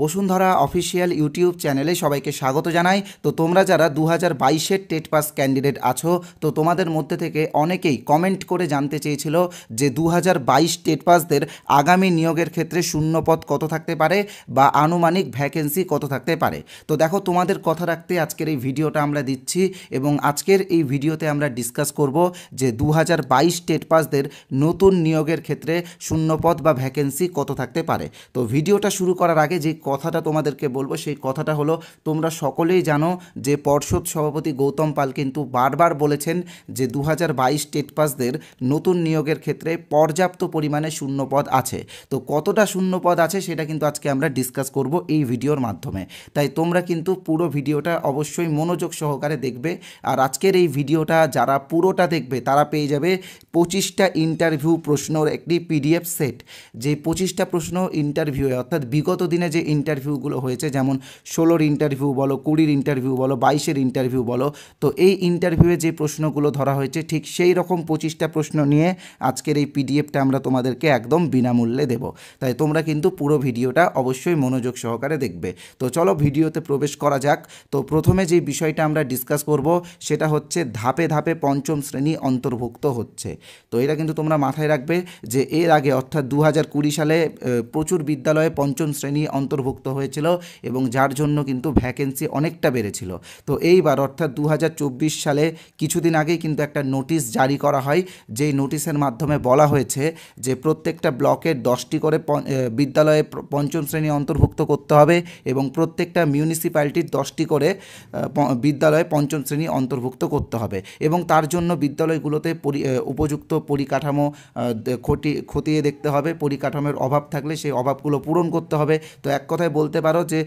Bashundhara official YouTube চ্যানেলে সবাইকে স্বাগত জানাই। তো তোমরা যারা 2022-এর টেট পাস ক্যান্ডিডেট আছো, তো তোমাদের মধ্যে থেকে অনেকেই কমেন্ট করে জানতে চেয়েছিল যে 2022 টেট পাসদের আগামী নিয়োগের ক্ষেত্রে শূন্যপদ কত থাকতে পারে বা আনুমানিক ভ্যাকেন্সি কত থাকতে পারে। তো দেখো, তোমাদের কথা রাখতে আজকের এই ভিডিওটা আমরা দিচ্ছি এবং আজকের এই ভিডিওতে আমরা ডিসকাস করব যে 2022 টেট পাসদের নতুন নিয়োগের ক্ষেত্রে শূন্যপদ বা ভ্যাকেন্সি কত থাকতে পারে। তো ভিডিওটা শুরু করার আগে যে কথাটা তোমাদেরকে বলবো সেই কথাটা হলো, তোমরা সকলেই জানো যে পর্ষদ সভাপতি গৌতম পাল কিন্তু বারবার বলেছেন যে 2022 টেট পাসদের নতুন নিয়োগের ক্ষেত্রে পর্যাপ্ত পরিমাণে শূন্যপদ আছে। তো কতটা শূন্যপদ আছে সেটা কিন্তু আজকে আমরা ডিসকাস করব এই ভিডিওর মাধ্যমে। তাই তোমরা কিন্তু পুরো ভিডিওটা অবশ্যই মনোযোগ সহকারে দেখবে। আর আজকের এই ভিডিওটা যারা পুরোটা দেখবে তারা পেয়ে যাবে 25টা ইন্টারভিউ প্রশ্নর একটি পিডিএফ সেট। যে 25টা প্রশ্ন ইন্টারভিউয়ে, অর্থাৎ বিগত দিনে যে ইন্টারভিউগুলো হয়েছে, যেমন 16-র ইন্টারভিউ বলো, 20-র ইন্টারভিউ বলো, 22-এর ইন্টারভিউ বলো, তো এই ইন্টারভিউয়ে যে প্রশ্নগুলো ধরা হয়েছে ঠিক সেই রকম 25টা প্রশ্ন নিয়ে আজকের এই পিডিএফটা আমরা তোমাদেরকে একদম বিনামূল্যে দেব। তাই তোমরা কিন্তু পুরো ভিডিওটা অবশ্যই মনোযোগ সহকারে দেখবে। তো চলো ভিডিওতে প্রবেশ করা যাক। তো প্রথমে যে বিষয়টা আমরা ডিসকাস করব সেটা হচ্ছে ধাপে ধাপে পঞ্চম শ্রেণী অন্তর্ভুক্ত হচ্ছে। তো এটা কিন্তু তোমরা মাথায় রাখবে যে এর আগে অর্থাৎ 2020 সালে প্রচুর বিদ্যালয়ে পঞ্চম শ্রেণী অন্তর্ভুক্ত হয়েছিল এবং যার জন্য কিন্তু ভ্যাকেন্সি অনেকটা বেড়েছিল। তো এইবার অর্থাৎ 2024 সালে কিছুদিন আগেই কিন্তু একটা নোটিশ জারি করা হয়, যেই নোটিশের মাধ্যমে বলা হয়েছে যে প্রত্যেকটা ব্লকের 10টি করে বিদ্যালয়ে পঞ্চম শ্রেণী অন্তর্ভুক্ত করতে হবে এবং প্রত্যেকটা মিউনিসিপ্যালিটির 10টি করে বিদ্যালয়ে পঞ্চম শ্রেণী অন্তর্ভুক্ত করতে হবে এবং তার জন্য বিদ্যালয়গুলোতে উপযুক্ত পরিকাঠামো খতিয়ে দেখতে হবে। পরিকাঠামোর অভাব থাকলে সেই অভাবগুলো পূরণ করতে হবে। তো এক কথায় বলতে পারো যে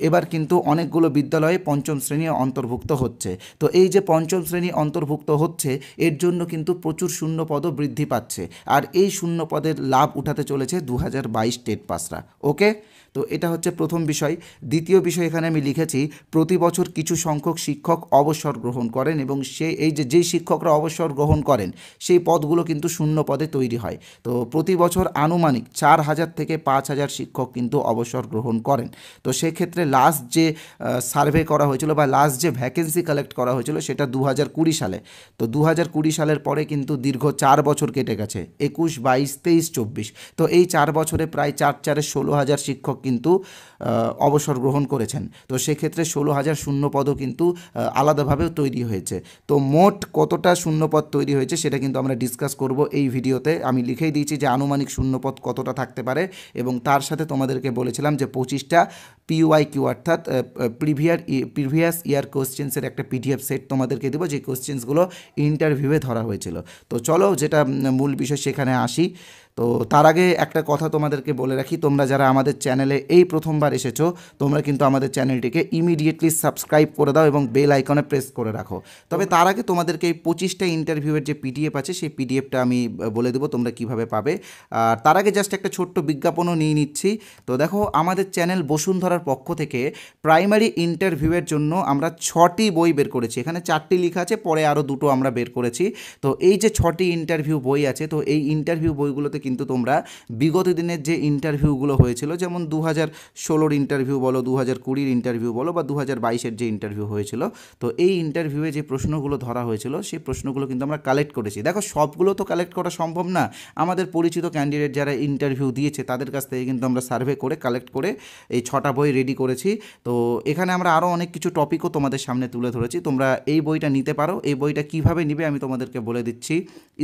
এবার কিন্তু অনেকগুলো বিদ্যালয়ে পঞ্চম শ্রেণী অন্তর্ভুক্ত হচ্ছে। তো এই যে পঞ্চম শ্রেণী অন্তর্ভুক্ত হচ্ছে, এর জন্য কিন্তু প্রচুর শূন্যপদও বৃদ্ধি পাচ্ছে, আর এই শূন্যপদের লাভ উঠাতে চলেছে 2022 টেট পাসরা। ওকে, তো এটা হচ্ছে প্রথম বিষয়। দ্বিতীয় বিষয় এখানে আমি লিখেছি, প্রতি বছর কিছু সংখ্যক শিক্ষক অবসর গ্রহণ করেন এবং যেই শিক্ষকরা অবসর গ্রহণ করেন সেই পদগুলো কিন্তু শূন্য পদে তৈরি হয়। তো প্রতি বছর আনুমানিক 4000 থেকে 5000 শিক্ষক কিন্তু অবসর গ্রহণ করেন। তো সেক্ষেত্রে লাস্ট যে সার্ভে করা হয়েছিল বা লাস্ট যে ভ্যাকেন্সি কালেক্ট করা হয়েছিল সেটা 2020 সালে। তো 2020 সালের পরে কিন্তু দীর্ঘ 4 বছর কেটে গেছে, 21, 22, 23, 24। তো এই 4 বছরে প্রায় 16,000 শিক্ষক কিন্তু অবসর গ্রহণ করেছেন। তো সেক্ষেত্রে 16,000 শূন্যপদও কিন্তু আলাদাভাবেও তৈরি হয়েছে। তো মোট কতটা শূন্যপদ তৈরি হয়েছে সেটা কিন্তু আমরা ডিসকাস করব এই ভিডিওতে। আমি লিখেই দিয়েছি যে আনুমানিক শূন্যপদ কতটা থাকতে পারে এবং তার সাথে তোমাদেরকে বলেছিলাম যে 25টা PYQ অর্থাৎ প্রিভিয়াস ইয়ার কোশ্চেন্সের একটা পিডিএফ সেট তোমাদেরকে দেবো, যে কোশ্চেন্সগুলো ইন্টারভিউয়ে ধরা হয়েছিল। তো চলো যেটা মূল বিষয় সেখানে আসি। তো তার আগে একটা কথা তোমাদেরকে বলে রাখি, তোমরা যারা আমাদের চ্যানেলে এই প্রথমবার এসেছো তোমরা কিন্তু আমাদের চ্যানেলটিকে ইমিডিয়েটলি সাবস্ক্রাইব করে দাও এবং বেল আইকনে প্রেস করে রাখো। তবে তার আগে তোমাদেরকে এই 25টা ইন্টারভিউয়ের যে পিডিএফ আছে সেই পিডিএফটা আমি বলে দেবো তোমরা কিভাবে পাবে। আর তার আগে জাস্ট একটা ছোট্ট বিজ্ঞাপনও নিয়ে নিচ্ছি। তো দেখো, আমাদের চ্যানেল বসুন্ধরার পক্ষ থেকে প্রাইমারি ইন্টারভিউয়ের জন্য আমরা 6টি বই বের করেছি। এখানে 4টি লেখা আছে, পরে আরও 2টো আমরা বের করেছি। তো এই যে 6টি ইন্টারভিউ বই আছে, তো এই ইন্টারভিউ বইগুলোতে কিন্তু তোমরা বিগত দিনের যে ইন্টারভিউগুলো হয়েছিল, যেমন 2016-র ইন্টারভিউ বলো, 2020-র ইন্টারভিউ বলো বা 2022-এর যে ইন্টারভিউ হয়েছিল, তো এই ইন্টারভিউয়ে যে প্রশ্নগুলো ধরা হয়েছিল সেই প্রশ্নগুলো কিন্তু আমরা কালেক্ট করেছি। দেখো, সবগুলো তো কালেক্ট করা সম্ভব না, আমাদের পরিচিত ক্যান্ডিডেট যারা ইন্টারভিউ দিয়েছে তাদের কাছ থেকে কিন্তু আমরা সার্ভে করে কালেক্ট করে এই 6টা বই রেডি করেছি। তো এখানে আমরা আরও অনেক কিছু টপিকও তোমাদের সামনে তুলে ধরেছি। তোমরা এই বইটা নিতে পারো। এই বইটা কিভাবে নিবে আমি তোমাদেরকে বলে দিচ্ছি।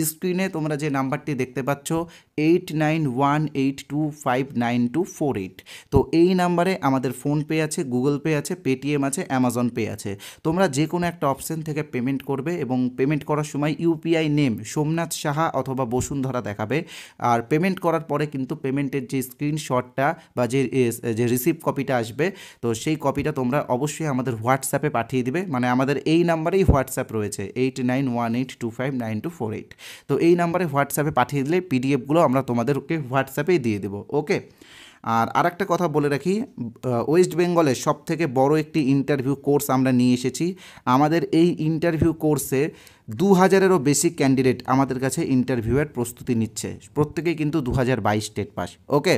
স্ক্রিনে তোমরা যে নাম্বারটি দেখতে পাচ্ছ 8918259248, তো এই নাম্বারে আমাদের ফোনপে আছে, গুগল পে আছে, পেটিএম আছে, অ্যামাজন পে আছে। তোমরা যে কোনো একটা অপশন থেকে পেমেন্ট করবে এবং পেমেন্ট করার সময় ইউপিআই নেম সোমনাথ সাহা অথবা বসুন্ধরা দেখাবে। আর পেমেন্ট করার পরে কিন্তু পেমেন্টের যে স্ক্রিনশটটা বা যে রিসিপ্ট কপিটা আসবে, তো সেই কপিটা তোমরা অবশ্যই আমাদের হোয়াটসঅ্যাপে পাঠিয়ে দিবে। মানে আমাদের এই নাম্বারেই হোয়াটসঅ্যাপ রয়েছে 8918259248। তো এই নাম্বারে হোয়াটসঅ্যাপে পাঠিয়ে দিলে পিডিএফগুলো আমরা তোমাদেরকে হোয়াটসঅ্যাপেই দিয়ে দেবো। ওকে, আর আরেকটা কথা বলে রাখি, ওয়েস্ট বেঙ্গলের সবথেকে বড় একটি ইন্টারভিউ কোর্স আমরা নিয়ে এসেছি। আমাদের এই ইন্টারভিউ কোর্সে 2000-এরও বেশি ক্যান্ডিডেট আমাদের কাছে ইন্টারভিউয়ের প্রস্তুতি নিচ্ছে, প্রত্যেকেই কিন্তু 2022 টেট পাস। ওকে,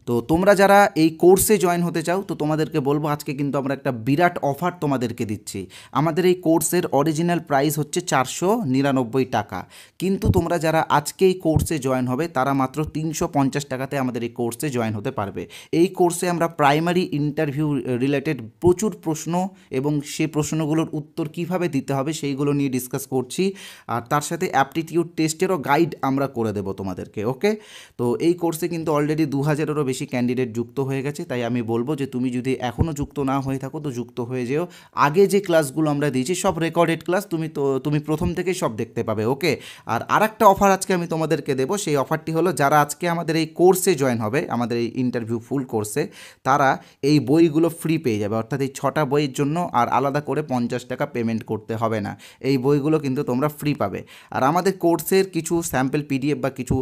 তো তোমরা যারা এই কোর্সে জয়েন হতে চাও তো তোমাদেরকে বলবো আজকে কিন্তু আমরা একটা বিরাট অফার তোমাদেরকে দিচ্ছি। আমাদের এই কোর্সের অরিজিনাল প্রাইস হচ্ছে 499 টাকা, কিন্তু তোমরা যারা আজকে এই কোর্সে জয়েন হবে তারা মাত্র 350 টাকাতে আমাদের এই কোর্সে জয়েন হতে পারবে। এই কোর্সে আমরা প্রাইমারি ইন্টারভিউ রিলেটেড প্রচুর প্রশ্ন এবং সেই প্রশ্নগুলোর উত্তর কিভাবে দিতে হবে সেইগুলো নিয়ে ডিসকাস করছি, আর তার সাথে অ্যাপটিটিউড টেস্টেরও গাইড আমরা করে দেবো তোমাদেরকে। ওকে, তো এই কোর্সে কিন্তু অলরেডি 2000-এরও বেশি ক্যান্ডিডেট যুক্ত হয়ে গেছে, তাই আমি বলবো যে তুমি যদি এখনও যুক্ত না হয়ে থাকো তো যুক্ত হয়ে যেও। আগে যে ক্লাসগুলো আমরা দিয়েছি সব রেকর্ডেড ক্লাস, তুমি প্রথম থেকেই সব দেখতে পাবে। ওকে, আর আরেকটা অফার আজকে আমি তোমাদেরকে দেবো, সেই অফারটি হলো যারা আজকে আমাদের এই কোর্সে জয়েন হবে, আমাদের এই ইন্টারভিউ ফুল কোর্সে, তারা এই বইগুলো ফ্রি পেয়ে যাবে। অর্থাৎ এই 6টা বইয়ের জন্য আর আলাদা করে 50 টাকা পেমেন্ট করতে হবে না, এই বইগুলো কিন্তু তোমরা ফ্রি পাবে। আর আমাদের কোর্সের কিছু স্যাম্পল পিডিএফ বা কিছু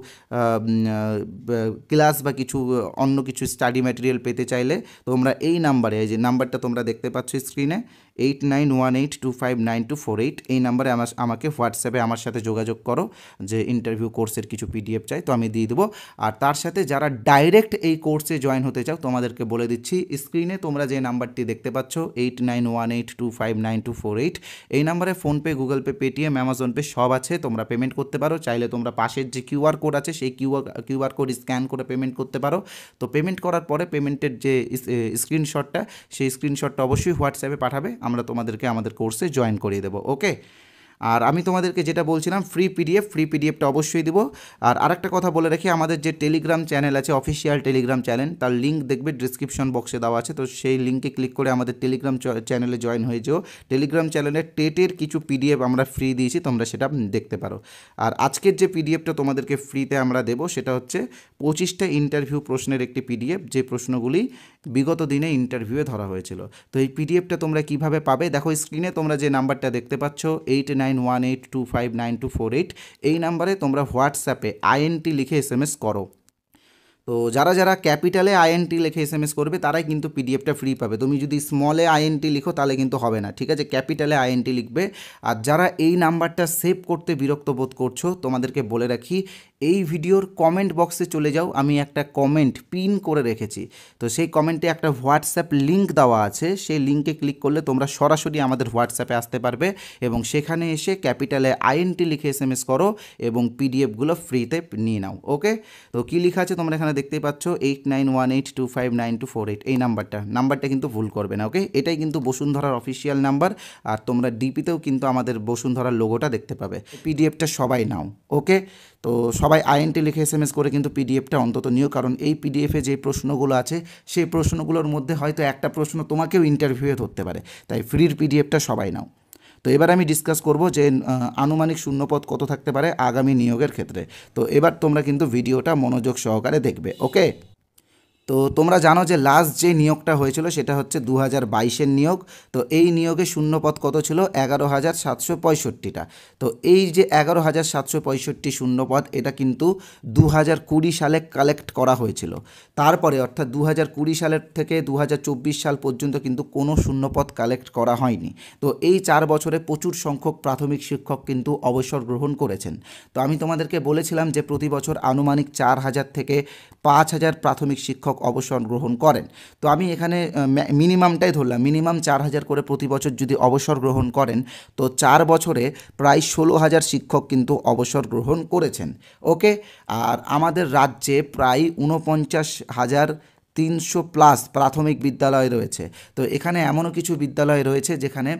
ক্লাস বা কিছু অন্য কিছু স্টাডি ম্যাটেরিয়াল পেতে চাইলে তোমরা এই নাম্বারে, এই যে নাম্বারটা তোমরা দেখতে পাচ্ছ স্ক্রিনে, 8918259248, এই নাম্বারে আমাকে হোয়াটসঅ্যাপে আমার সাথে যোগাযোগ করো যে ইন্টারভিউ কোর্সের কিছু পিডিএফ চাই, তো আমি দিয়ে দেবো। আর তার সাথে যারা ডাইরেক্ট এই কোর্সে জয়েন হতে চাও তোমাদেরকে বলে দিচ্ছি, স্ক্রিনে তোমরা যে নাম্বারটি দেখতে পাচ্ছ 8918259248, এই নাম্বারে PhonePe, Google pay, Paytm, Amazon pay সব আছে, তোমরা পেমেন্ট করতে পারো। চাইলে তোমরা পাশের যে কিউআর কোড আছে সেই কিউআর কোড স্ক্যান করে পেমেন্ট করতে পারো। তো পেমেন্ট করার পরে পেমেন্টের যে স্ক্রিনশটটা, সেই স্ক্রিনশটটা অবশ্যই হোয়াটসঅ্যাপে পাঠাবে, আমরা তোমাদেরকে আমাদের কোর্সে জয়েন করিয়ে দেবো। ওকে, আর আমি তোমাদেরকে যেটা বলছিলাম ফ্রি পিডিএফটা অবশ্যই দেবো। আর আরেকটা কথা বলে রাখি, আমাদের যে টেলিগ্রাম চ্যানেল আছে, অফিসিয়াল টেলিগ্রাম চ্যানেল, তার লিঙ্ক দেখবে ডিসক্রিপশন বক্সে দেওয়া আছে, তো সেই লিঙ্কে ক্লিক করে আমাদের টেলিগ্রাম চ্যানেলে জয়েন হয়ে যেও। টেলিগ্রাম চ্যানেলের টেটের কিছু পিডিএফ আমরা ফ্রি দিয়েছি, তোমরা সেটা দেখতে পারো। আর আজকের যে পিডিএফটা তোমাদেরকে ফ্রিতে আমরা দেবো সেটা হচ্ছে 25টা ইন্টারভিউ প্রশ্নের একটি পিডিএফ, যে প্রশ্নগুলি বিগত দিনে ইন্টারভিউয়ে ধরা হয়েছিল। তো এই পিডিএফটা তোমরা কিভাবে পাবে, দেখো স্ক্রিনে তোমরা যে নাম্বারটা দেখতে পাচ্ছ 8918259248, এই নাম্বারে তোমরা হোয়াটসঅ্যাপে আইএনটি লিখে এসএমএস করো। তো যারা যারা ক্যাপিটালে আইএনটি লিখে এসএমএস করবে তারাই কিন্তু পিডিএফটা ফ্রি পাবে। তুমি যদি স্মলে আইএনটি লিখো তাহলে কিন্তু হবে না, ঠিক আছে? ক্যাপিটালে আইএনটি লিখবে। আর যারা এই নাম্বারটা সেভ করতে বিরক্ত বোধ করছো, তোমাদেরকে বলে রাখি, এই ভিডিওর কমেন্ট বক্সে চলে যাও, আমি একটা কমেন্ট পিন করে রেখেছি, তো সেই কমেন্টে একটা হোয়াটসঅ্যাপ লিঙ্ক দেওয়া আছে, সেই লিঙ্কে ক্লিক করলে তোমরা সরাসরি আমাদের হোয়াটসঅ্যাপে আসতে পারবে এবং সেখানে এসে ক্যাপিটালে আইএনটি লিখে এসএমএস করো এবং পিডিএফগুলো ফ্রিতে নিয়ে নাও। ওকে, তো কী লেখা আছে তোমরা এখানে দেখতেই পাচ্ছ, 8918259248, এই নাম্বারটা কিন্তু ভুল করবে না। ওকে, এটাই কিন্তু বসুন্ধরার অফিসিয়াল নাম্বার, আর তোমরা ডিপিতেও কিন্তু আমাদের বসুন্ধরার লোগোটা দেখতে পাবে। পিডিএফটা সবাই নাও। ওকে, তো সবাই আইএনটি লিখে এসএমএস করে কিন্তু পিডিএফটা অন্তত নিও, কারণ এই পিডিএফে যে প্রশ্নগুলো আছে সেই প্রশ্নগুলোর মধ্যে হয়তো একটা প্রশ্ন তোমাকেও ইন্টারভিউয়ে ধরতে পারে, তাই ফ্রির পিডিএফটা সবাই নাও। তো এবার আমি ডিসকাস করব যে আনুমানিক শূন্যপদ কত থাকতে পারে আগামী নিয়োগের ক্ষেত্রে। তো এবার তোমরা কিন্তু ভিডিওটা মনোযোগ সহকারে দেখবে। ওকে, তো তোমরা জানো যে লাস্ট যে নিয়োগটা হয়েছিল সেটা হচ্ছে 2022-এর নিয়োগ। তো এই নিয়োগে শূন্যপদ কত ছিল? 11,765টা। তো এই যে 11,765 শূন্যপদ, এটা কিন্তু 2020 সালে কালেক্ট করা হয়েছিল। তারপরে অর্থাৎ 2020 সালের থেকে 2024 সাল পর্যন্ত কিন্তু কোনো শূন্যপদ কালেক্ট করা হয়নি। তো এই 4 বছরে প্রচুর সংখ্যক প্রাথমিক শিক্ষক কিন্তু অবসর গ্রহণ করেছেন। তো আমি তোমাদেরকে বলেছিলাম যে প্রতি বছর আনুমানিক 4,000 থেকে 5,000 প্রাথমিক শিক্ষক অবসর গ্রহণ করেন। তো আমি এখানে মিনিমামটাই ধরলাম, মিনিমাম 4,000 করে প্রতি বছর যদি অবসর গ্রহণ করেন, তো 4 বছরে প্রায় 16,000 শিক্ষক কিন্তু অবসর গ্রহণ করেছেন। ওকে, আর আমাদের রাজ্যে প্রায় 49,300+ প্রাথমিক বিদ্যালয় রয়েছে। তো এখানে এমনও কিছু বিদ্যালয় রয়েছে যেখানে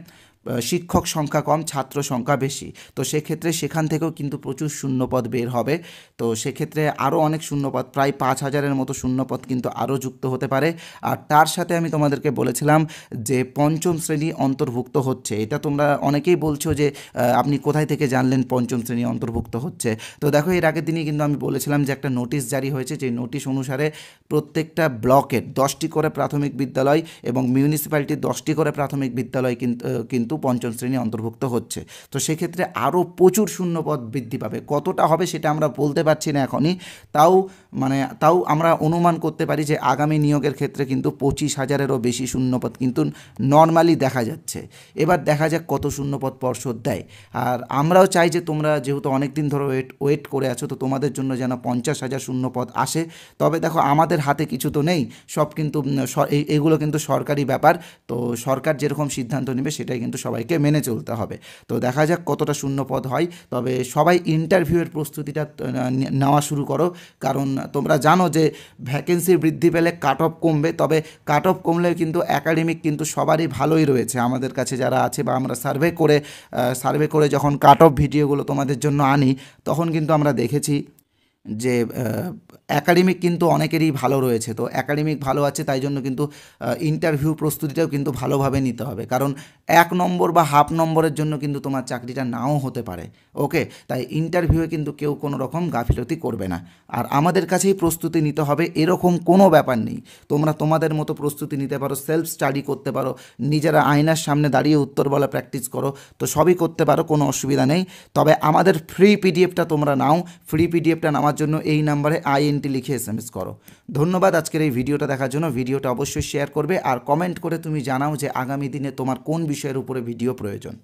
শিক্ষক সংখ্যা কম, ছাত্র সংখ্যা বেশি। তো সেক্ষেত্রে সেখান থেকেও কিন্তু প্রচুর শূন্যপদ বের হবে। তো সেক্ষেত্রে আরও অনেক শূন্যপদ, প্রায় 5,000-এর মতো শূন্যপদ কিন্তু আরও যুক্ত হতে পারে। আর তার সাথে আমি তোমাদেরকে বলেছিলাম যে 5ম শ্রেণী অন্তর্ভুক্ত হচ্ছে। এটা তোমরা অনেকেই বলছো যে আপনি কোথায় থেকে জানলেন 5ম শ্রেণী অন্তর্ভুক্ত হচ্ছে? তো দেখো, এর আগের দিনই কিন্তু আমি বলেছিলাম যে একটা নোটিশ জারি হয়েছে, যে নোটিশ অনুসারে প্রত্যেকটা ব্লকের 10টি করে প্রাথমিক বিদ্যালয় এবং মিউনিসিপ্যালিটির 10টি করে প্রাথমিক বিদ্যালয় কিন্তু পঞ্চম শ্রেণী অন্তর্ভুক্ত হচ্ছে। তো সেক্ষেত্রে আরও প্রচুর শূন্যপদ বৃদ্ধি পাবে। কতটা হবে সেটা আমরা বলতে পারছি না এখনই, তাও আমরা অনুমান করতে পারি যে আগামী নিয়োগের ক্ষেত্রে কিন্তু 25,000-এরও বেশি শূন্যপদ কিন্তু নর্মালি দেখা যাচ্ছে। এবার দেখা যাক কত শূন্যপদ পর্ষদ দেয়। আর আমরাও চাই যে তোমরা যেহেতু অনেক দিন ধরে ওয়েট করে আছো, তো তোমাদের জন্য যেন 50,000 শূন্যপদ আসে। তবে দেখো আমাদের হাতে কিছু তো নেই, সব কিন্তু এগুলো কিন্তু সরকারি ব্যাপার। তো সরকার যেরকম সিদ্ধান্ত নেবে সেটাই কিন্তু সবাইকে মেনে চলতে হবে। তো দেখা যাক কতটা শূন্যপদ হয়। তবে সবাই ইন্টারভিউয়ের প্রস্তুতিটা নেওয়া শুরু করো, কারণ তোমরা জানো যে ভ্যাকেন্সি বৃদ্ধি পেলে কাট অফ কমবে। তবে কাট অফ কমলে কিন্তু একাডেমিক কিন্তু সবারই ভালোই রয়েছে আমাদের কাছে যারা আছে, বা আমরা সার্ভে করে যখন কাট অফ ভিডিওগুলো তোমাদের জন্য আনি, তখন কিন্তু আমরা দেখেছি যে একাডেমিক কিন্তু অনেকেরই ভালো রয়েছে। তো একাডেমিক ভালো আছে, তাই জন্য কিন্তু ইন্টারভিউ প্রস্তুতিটাও কিন্তু ভালোভাবে নিতে হবে, কারণ 1 নম্বর বা হাফ নম্বরের জন্য কিন্তু তোমার চাকরিটা নাও হতে পারে। ওকে, তাই ইন্টারভিউয়ে কিন্তু কেউ কোনো রকম গাফিলতি করবে না। আর আমাদের কাছেই প্রস্তুতি নিতে হবে এরকম কোনো ব্যাপার নেই। তোমরা তোমাদের মতো প্রস্তুতি নিতে পারো, সেলফ স্টাডি করতে পারো, নিজেরা আয়নার সামনে দাঁড়িয়ে উত্তর বলা প্র্যাকটিস করো, তো সবই করতে পারো, কোনো অসুবিধা নেই। তবে আমাদের ফ্রি পিডিএফটা তোমরা নাও। ফ্রি পিডিএফটা নেওয়ার জন্য এই নাম্বারে INT লিখে SMS করো। ধন্যবাদ আজকের এই ভিডিওটা দেখার জন্য। ভিডিওটা অবশ্যই শেয়ার করবে আর কমেন্ট করে তুমি জানাও যে আগামী দিনে তোমার কোন বিষয়ের উপরে ভিডিও প্রয়োজন।